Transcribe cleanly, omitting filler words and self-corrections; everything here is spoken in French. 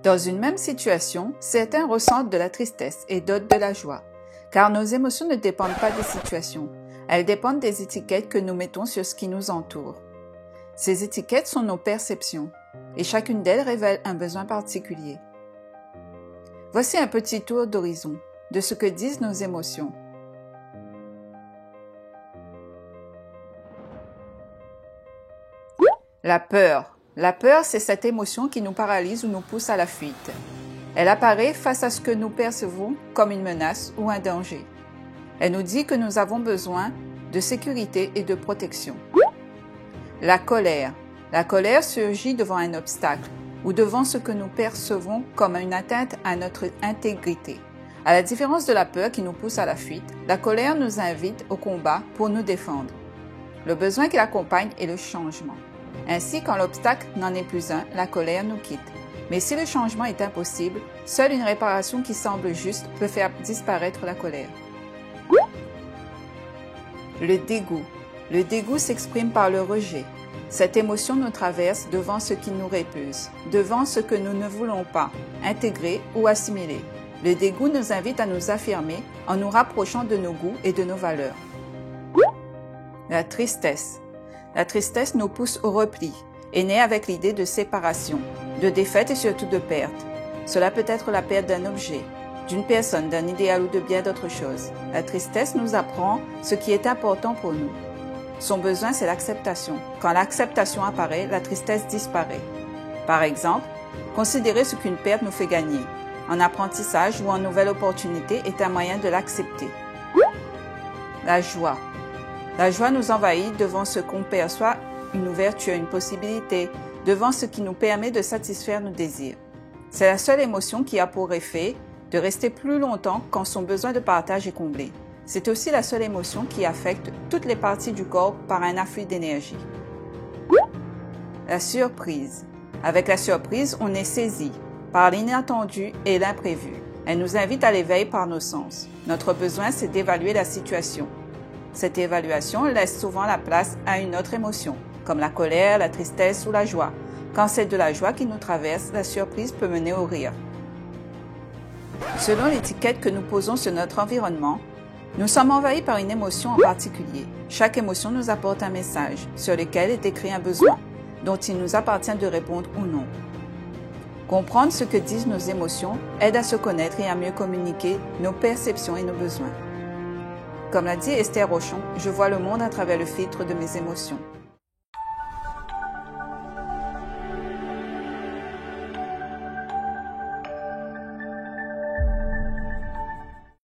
Dans une même situation, certains ressentent de la tristesse et d'autres de la joie, car nos émotions ne dépendent pas des situations, elles dépendent des étiquettes que nous mettons sur ce qui nous entoure. Ces étiquettes sont nos perceptions, et chacune d'elles révèle un besoin particulier. Voici un petit tour d'horizon de ce que disent nos émotions. La peur. La peur, c'est cette émotion qui nous paralyse ou nous pousse à la fuite. Elle apparaît face à ce que nous percevons comme une menace ou un danger. Elle nous dit que nous avons besoin de sécurité et de protection. La colère. La colère surgit devant un obstacle ou devant ce que nous percevons comme une atteinte à notre intégrité. À la différence de la peur qui nous pousse à la fuite, la colère nous invite au combat pour nous défendre. Le besoin qui l'accompagne est le changement. Ainsi, quand l'obstacle n'en est plus un, la colère nous quitte. Mais si le changement est impossible, seule une réparation qui semble juste peut faire disparaître la colère. Le dégoût. Le dégoût s'exprime par le rejet. Cette émotion nous traverse devant ce qui nous répulse, devant ce que nous ne voulons pas, intégrer ou assimiler. Le dégoût nous invite à nous affirmer en nous rapprochant de nos goûts et de nos valeurs. La tristesse. La tristesse nous pousse au repli et naît avec l'idée de séparation, de défaite et surtout de perte. Cela peut être la perte d'un objet, d'une personne, d'un idéal ou de bien d'autres choses. La tristesse nous apprend ce qui est important pour nous. Son besoin, c'est l'acceptation. Quand l'acceptation apparaît, la tristesse disparaît. Par exemple, considérer ce qu'une perte nous fait gagner, en apprentissage ou en nouvelle opportunité est un moyen de l'accepter. La joie. La joie nous envahit devant ce qu'on perçoit une ouverture, une possibilité, devant ce qui nous permet de satisfaire nos désirs. C'est la seule émotion qui a pour effet de rester plus longtemps quand son besoin de partage est comblé. C'est aussi la seule émotion qui affecte toutes les parties du corps par un afflux d'énergie. La surprise. Avec la surprise, on est saisi par l'inattendu et l'imprévu. Elle nous invite à l'éveil par nos sens. Notre besoin, c'est d'évaluer la situation. Cette évaluation laisse souvent la place à une autre émotion, comme la colère, la tristesse ou la joie. Quand c'est de la joie qui nous traverse, la surprise peut mener au rire. Selon l'étiquette que nous posons sur notre environnement, nous sommes envahis par une émotion en particulier. Chaque émotion nous apporte un message sur lequel est écrit un besoin, dont il nous appartient de répondre ou non. Comprendre ce que disent nos émotions aide à se connaître et à mieux communiquer nos perceptions et nos besoins. Comme l'a dit Esther Rochon, je vois le monde à travers le filtre de mes émotions.